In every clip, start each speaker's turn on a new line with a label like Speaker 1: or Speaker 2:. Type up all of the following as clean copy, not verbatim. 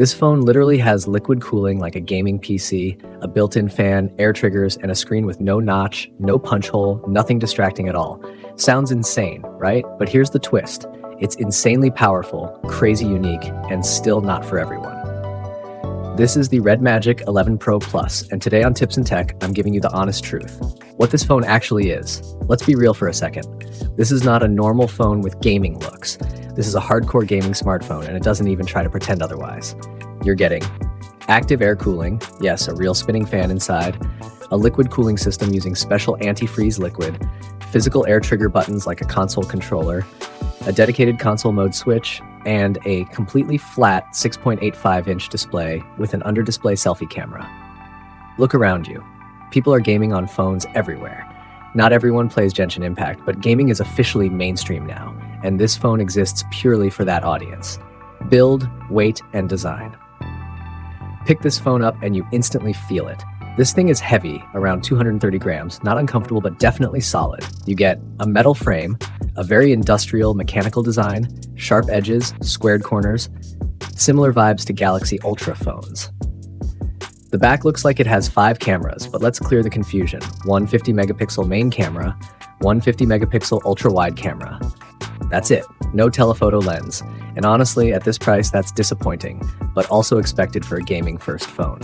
Speaker 1: This phone literally has liquid cooling like a gaming PC, a built-in fan, air triggers, and a screen with no notch, no punch hole, nothing distracting at all. Sounds insane, right? But here's the twist. It's insanely powerful, crazy unique, and still not for everyone. This is the RedMagic 11 Pro Plus, and today on Tips and Tech, I'm giving you the honest truth. What this phone actually is. Let's be real for a second. This is not a normal phone with gaming looks. This is a hardcore gaming smartphone, and it doesn't even try to pretend otherwise. You're getting active air cooling, yes, a real spinning fan inside, a liquid cooling system using special antifreeze liquid, physical air trigger buttons like a console controller, a dedicated console mode switch, and a completely flat 6.85-inch display with an under-display selfie camera. Look around you. People are gaming on phones everywhere. Not everyone plays Genshin Impact, but gaming is officially mainstream now, and this phone exists purely for that audience. Build, weight, and design. Pick this phone up and you instantly feel it. This thing is heavy, around 230 grams, not uncomfortable but definitely solid. You get a metal frame, a very industrial mechanical design, sharp edges, squared corners, similar vibes to Galaxy Ultra phones. The back looks like it has 5 cameras, but let's clear the confusion. One 50-megapixel main camera, one 50-megapixel ultra-wide camera. That's it, no telephoto lens. And honestly, at this price, that's disappointing, but also expected for a gaming-first phone.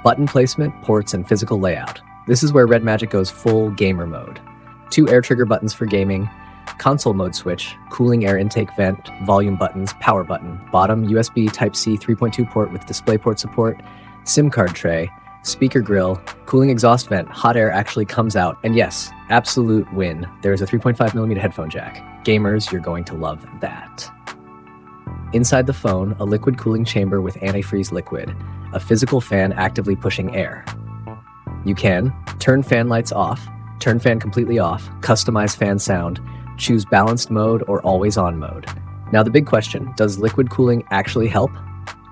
Speaker 1: Button placement, ports, and physical layout. This is where RedMagic goes full gamer mode. 2 air trigger buttons for gaming, console mode switch, cooling air intake vent, volume buttons, power button, bottom USB Type-C 3.2 port with DisplayPort support, SIM card tray, speaker grill, cooling exhaust vent, hot air actually comes out, and yes, absolute win, there's a 3.5mm headphone jack. Gamers, you're going to love that. Inside the phone, a liquid cooling chamber with antifreeze liquid, a physical fan actively pushing air. You can turn fan lights off, turn fan completely off, customize fan sound, choose balanced mode or always on mode. Now the big question, does liquid cooling actually help?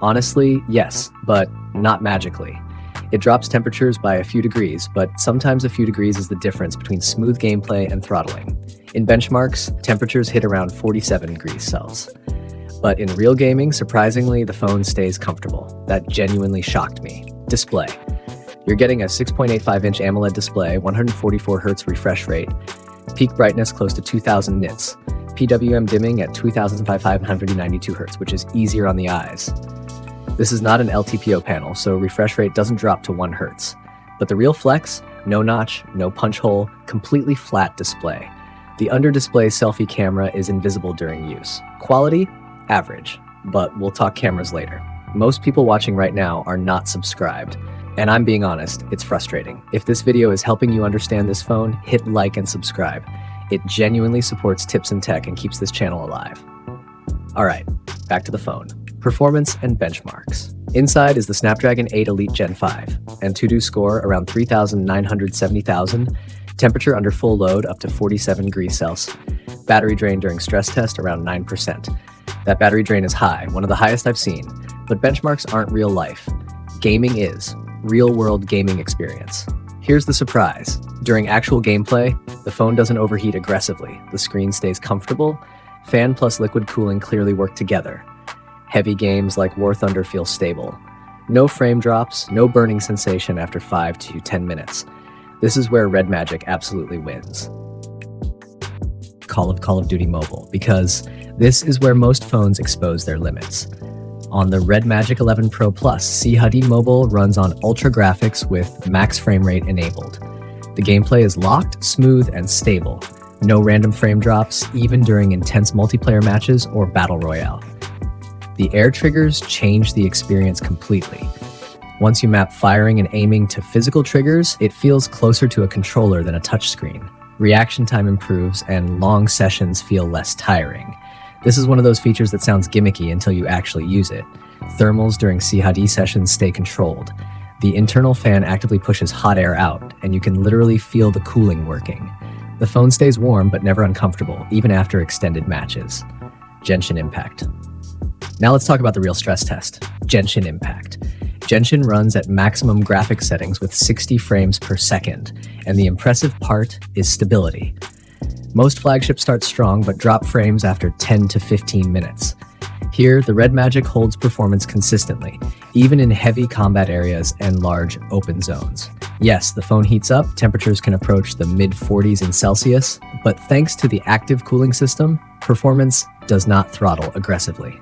Speaker 1: Honestly, yes, but not magically. It drops temperatures by a few degrees, but sometimes a few degrees is the difference between smooth gameplay and throttling. In benchmarks, temperatures hit around 47 degrees Celsius. But in real gaming, surprisingly, the phone stays comfortable. That genuinely shocked me. Display. You're getting a 6.85-inch AMOLED display, 144Hz refresh rate, peak brightness close to 2000 nits, PWM dimming at 2592 Hz, which is easier on the eyes. This is not an LTPO panel, so refresh rate doesn't drop to 1 Hz. But the real flex, no notch, no punch hole, completely flat display. The under-display selfie camera is invisible during use. Quality? Average, but we'll talk cameras later. Most people watching right now are not subscribed, and I'm being honest, it's frustrating. If this video is helping you understand this phone, hit like and subscribe. It genuinely supports tips and tech and keeps this channel alive. All right, back to the phone. Performance and benchmarks. Inside is the Snapdragon 8 Elite Gen 5, AnTuTu score around 3,970,000, temperature under full load up to 47 degrees Celsius, battery drain during stress test around 9%. That battery drain is high, one of the highest I've seen, but benchmarks aren't real life. Gaming is. Real-world gaming experience. Here's the surprise. During actual gameplay, the phone doesn't overheat aggressively. The screen stays comfortable. Fan plus liquid cooling clearly work together. Heavy games like War Thunder feel stable. No frame drops, no burning sensation after 5 to 10 minutes. This is where RedMagic absolutely wins. Call of Duty Mobile, because this is where most phones expose their limits. On the RedMagic 11 Pro Plus, CHD Mobile runs on ultra graphics with max frame rate enabled. The gameplay is locked, smooth, and stable. No random frame drops, even during intense multiplayer matches or battle royale. The air triggers change the experience completely. Once you map firing and aiming to physical triggers, it feels closer to a controller than a touchscreen. Reaction time improves, and long sessions feel less tiring. This is one of those features that sounds gimmicky until you actually use it. Thermals during CHD sessions stay controlled. The internal fan actively pushes hot air out, and you can literally feel the cooling working. The phone stays warm but never uncomfortable, even after extended matches. Genshin Impact. Now let's talk about the real stress test, Genshin Impact. Genshin runs at maximum graphics settings with 60 frames per second, and the impressive part is stability. Most flagships start strong but drop frames after 10 to 15 minutes. Here, the RedMagic holds performance consistently, even in heavy combat areas and large open zones. Yes, the phone heats up, temperatures can approach the mid-40s in Celsius, but thanks to the active cooling system, performance does not throttle aggressively.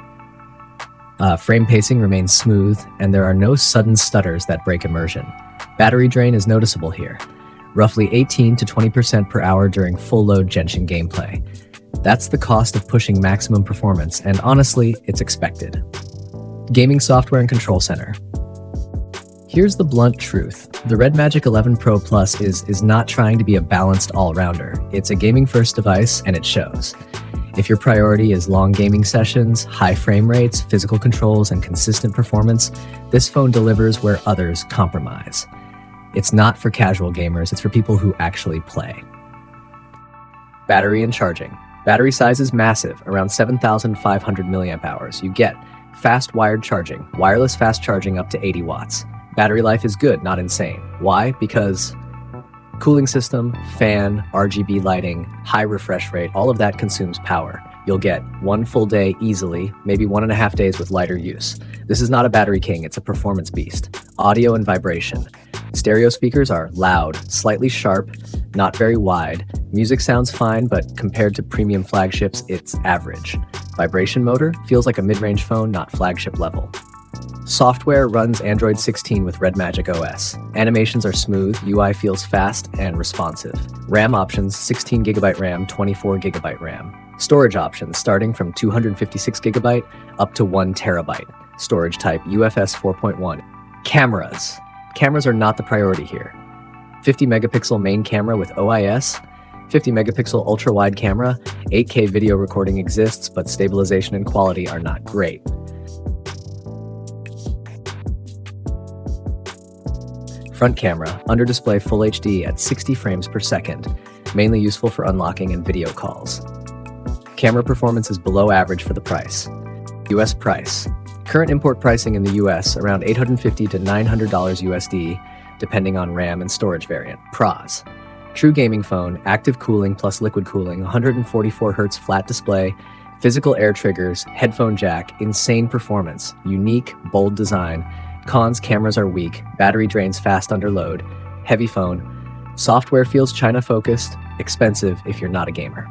Speaker 1: Frame pacing remains smooth, and there are no sudden stutters that break immersion. Battery drain is noticeable here, roughly 18 to 20% per hour during full-load Genshin gameplay. That's the cost of pushing maximum performance, and honestly, it's expected. Gaming software and control center. Here's the blunt truth. The RedMagic 11 Pro Plus is not trying to be a balanced all-rounder. It's a gaming-first device, and it shows. If your priority is long gaming sessions, high frame rates, physical controls, and consistent performance, this phone delivers where others compromise. It's not for casual gamers, it's for people who actually play. Battery and charging. Battery size is massive, around 7,500 milliamp hours. You get fast wired charging, wireless fast charging up to 80 watts. Battery life is good, not insane. Why? Because cooling system, fan, RGB lighting, high refresh rate, all of that consumes power. You'll get 1 full day easily, maybe 1.5 days with lighter use. This is not a battery king, it's a performance beast. Audio and vibration. Stereo speakers are loud, slightly sharp, not very wide. Music sounds fine, but compared to premium flagships, it's average. Vibration motor feels like a mid-range phone, not flagship level. Software runs Android 16 with RedMagic OS. Animations are smooth, UI feels fast and responsive. RAM options, 16GB RAM, 24GB RAM. Storage options starting from 256GB up to 1TB. Storage type UFS 4.1. Cameras. Cameras are not the priority here. 50-megapixel main camera with OIS, 50-megapixel ultra-wide camera, 8K video recording exists, but stabilization and quality are not great. Front camera, under display Full HD at 60 frames per second, mainly useful for unlocking and video calls. Camera performance is below average for the price. US price. Current import pricing in the US around $850 to $900 USD, depending on RAM and storage variant. Pros. True gaming phone, active cooling plus liquid cooling, 144Hz flat display, physical air triggers, headphone jack, insane performance, unique, bold design. Cons, cameras are weak, battery drains fast under load, heavy phone, software feels China-focused, expensive if you're not a gamer.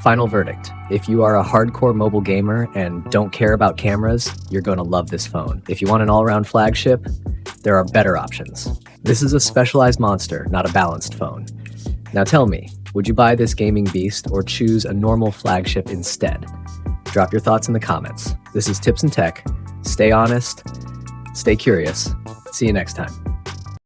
Speaker 1: Final verdict, if you are a hardcore mobile gamer and don't care about cameras, you're going to love this phone. If you want an all-around flagship, there are better options. This is a specialized monster, not a balanced phone. Now tell me, would you buy this gaming beast or choose a normal flagship instead? Drop your thoughts in the comments. This is Tips and Tech. Stay honest. Stay curious. See you next time.